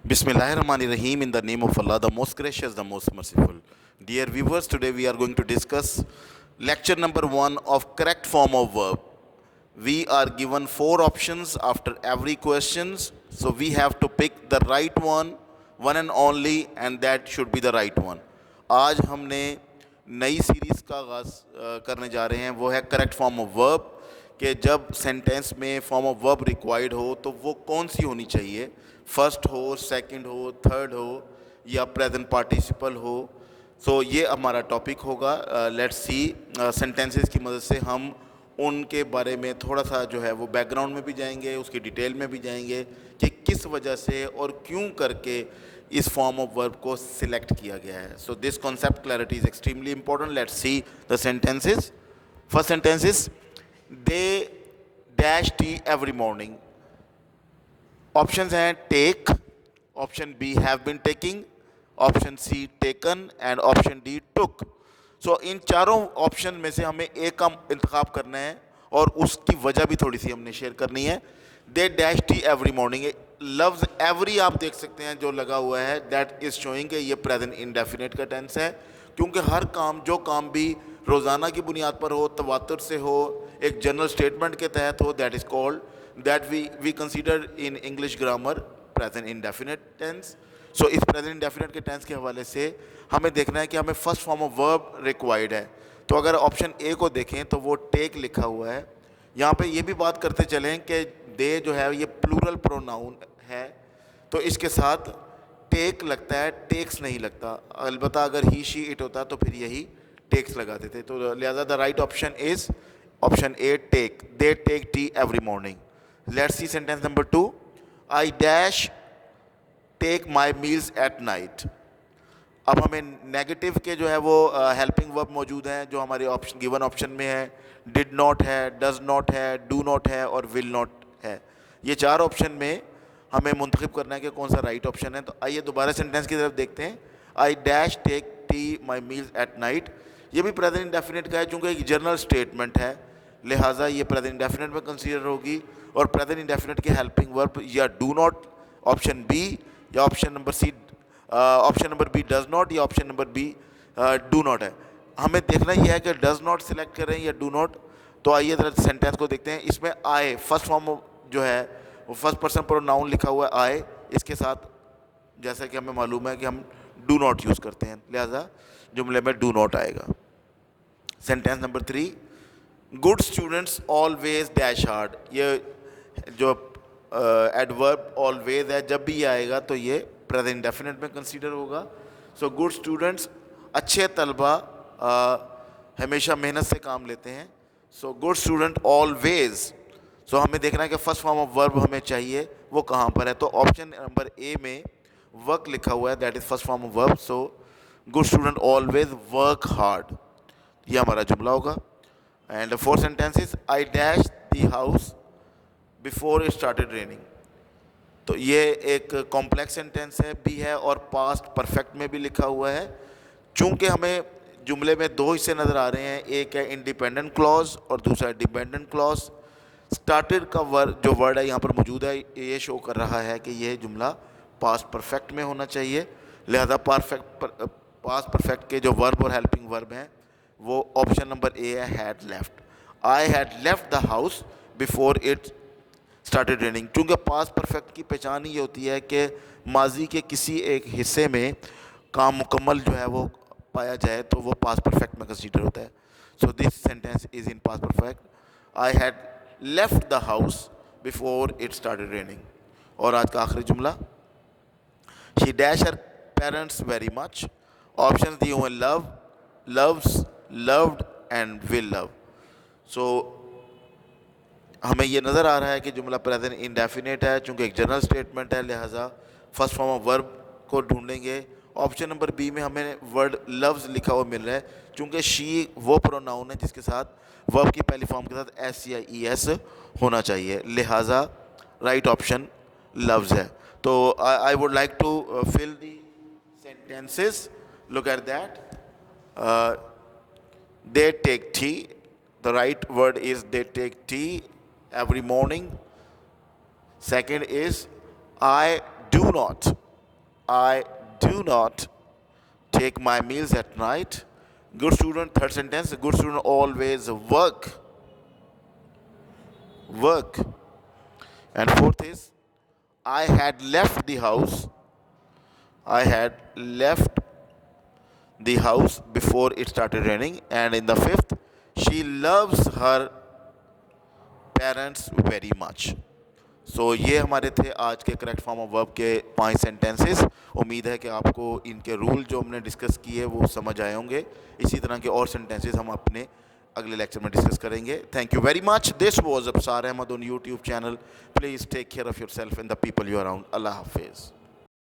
Bismillahirrahmanirrahim. In the name of Allah, the most gracious, the most merciful. Dear viewers, today we are going to discuss lecture number 1 of correct form of verb. We are given 4 options after every questions, so we have to pick the right one and only, and that should be the right one. आज हमने नई series का आगाज़ करने जा रहे हैं, वो है करेक्ट फॉर्म ऑफ वर्ब, कि जब सेंटेंस में फॉर्म ऑफ वर्ब रिक्वायर्ड हो तो वो कौन सी होनी चाहिए, फर्स्ट हो, सेकंड हो, थर्ड हो या प्रेजेंट पार्टिसिपल हो. सो ये हमारा टॉपिक होगा. लेट्स सी सेंटेंसेस की मदद से हम उनके बारे में थोड़ा सा जो है वो बैकग्राउंड में भी जाएंगे, उसकी डिटेल में भी जाएंगे कि किस वजह से और क्यों करके इस फॉर्म ऑफ वर्ब को सिलेक्ट किया गया है. So this concept clarity is extremely important. Let's see the sentences. First sentence is they dash tea every morning. Options हैं take, option B have been taking, option C taken and option D took. So इन चारों option में से हमें एक का इंतखाब करना है और उसकी वजह भी थोड़ी सी हमने शेयर करनी है. दे डैश टी एवरी मॉर्निंग. लफ्ज़ एवरी आप देख सकते हैं जो लगा हुआ है, दैट इज़ शोइंग कि ये प्रेजेंट इंडेफिनिट का टेंस है, क्योंकि हर काम जो काम भी रोज़ाना की बुनियाद पर हो, तवातुर से हो, एक जनरल स्टेटमेंट के तहत हो, that is called that we consider in English grammar present indefinite tense. So इस present indefinite के tense के हवाले से हमें देखना है कि हमें first form of verb required है. तो अगर ऑप्शन ए को देखें तो वो टेक लिखा हुआ है. यहाँ पे ये भी बात करते चलें कि दे जो है ये प्लूरल प्रोनाउन है, तो इसके साथ टेक लगता है, टेक्स नहीं लगता. अलबत्ता अगर ही शी इट होता तो फिर यही टेक्स लगा देते. तो लिहाजा the right option is option A take. They take tea every morning. Let's see sentence number 2. I dash take my meals at night. अब हमें नेगेटिव के जो है वो हेल्पिंग वर्ब मौजूद हैं जो हमारे ऑप्शन गिवन ऑप्शन में है. डिड नॉट है, डज नॉट है, डू नॉट है और विल नॉट है. ये चार ऑप्शन में हमें मुंतखब करना है कि कौन सा राइट ऑप्शन है. तो आइए दोबारा सेंटेंस की तरफ देखते हैं. I dash take tea my meals at night. ये भी प्रेजेंट इंडेफिनिट का है, चूँकि एक जनरल स्टेटमेंट है, लिहाजा ये प्रेजेंट इंडेफिनिट में कंसीडर होगी. और प्रेजेंट इंडेफिनिट के हेल्पिंग वर्ब या डू नॉट, ऑप्शन बी, या option number C, option number B does not, या option number B do not है. हमें देखना यह है कि डज नॉट सिलेक्ट करें या डू नॉट. तो आइए जरा सेंटेंस को देखते हैं. इसमें आए फर्स्ट फॉर्म जो है वो फर्स्ट पर्सन प्रोनाउन लिखा हुआ है आए. इसके साथ जैसा कि हमें मालूम है कि हम डू नॉट यूज़ करते हैं, लिहाजा जुमले में डू नॉट आएगा. Sentence number 3. Good students always dash hard. ये जो एडवर्ब ऑलवेज है, जब भी ये आएगा तो ये प्रेजेंट इंडेफिनिट में कंसीडर होगा. सो गुड स्टूडेंट्स, अच्छे तलबा हमेशा मेहनत से काम लेते हैं. So good student always. So हमें देखना है कि फर्स्ट फॉर्म ऑफ वर्ब हमें चाहिए वो कहाँ पर है. तो ऑप्शन नंबर ए में वर्क लिखा हुआ है, that is first form of verb. So good student always work hard, ये हमारा जुमला होगा. And fourth sentence is I dash the house before it started raining. तो ये एक कॉम्प्लेक्स सेंटेंस है भी है और पास्ट परफेक्ट में भी लिखा हुआ है. चूँकि हमें जुमले में दो हिस्से नज़र आ रहे हैं, एक है इंडिपेंडेंट क्लॉज और दूसरा है डिपेंडेंट क्लॉज. स्टार्टेड का वर्ड जो वर्ड है यहाँ पर मौजूद है, ये शो कर रहा है कि यह जुमला पास्ट परफेक्ट में होना चाहिए. लिहाजा पास्ट परफेक्ट के जो वर्ब और हेल्पिंग वर्ब हैं वो ऑप्शन नंबर ए है, had left. I had left the house before it started raining. क्योंकि पास्ट परफेक्ट की पहचान ये होती है कि माजी के किसी एक हिस्से में काम मुकम्मल जो है वो पाया जाए तो वो पास्ट परफेक्ट में कंसीडर होता है. So this sentence is in past perfect. I had left the house before it started raining. और आज का आखिरी जुमला, she dash her parents very much. Option दिए हुए love, loves, loved and will love. So हमें ये नज़र आ रहा है कि जुमला प्रेजेंट इंडेफिनिट है, चूँकि एक जनरल स्टेटमेंट है, लिहाजा फर्स्ट फॉर्म ऑफ वर्ब को ढूंढेंगे. ऑप्शन नंबर बी में हमें वर्ड लव्स लिखा हुआ मिल रहा है, चूँकि शी वो प्रोनाउन है जिसके साथ वर्ब की पहली फॉर्म के साथ एस या ई एस होना चाहिए, लिहाजा राइट ऑप्शन लव्स है. तो I would like to fill the sentences. Look at that. They take tea. The right word is they take tea every morning. Second is I do not. I do not take my meals at night. Good student, third sentence, good student always work. And fourth is, I had left the house. I had left the house before it started raining. And in the fifth, she loves her parents very much. सो ये हमारे थे आज के correct form of verb के 5 sentences. उम्मीद है कि आपको इनके रूल जो हमने डिस्कस किए वो समझ आए होंगे। इसी तरह के और सेंटेंसेस हम अपने अगले लेक्चर में डिस्कस करेंगे। Thank you very much. This was Absar Ahmad on YouTube channel. Please take care of yourself and the people you around. अल्लाह हाफिज़।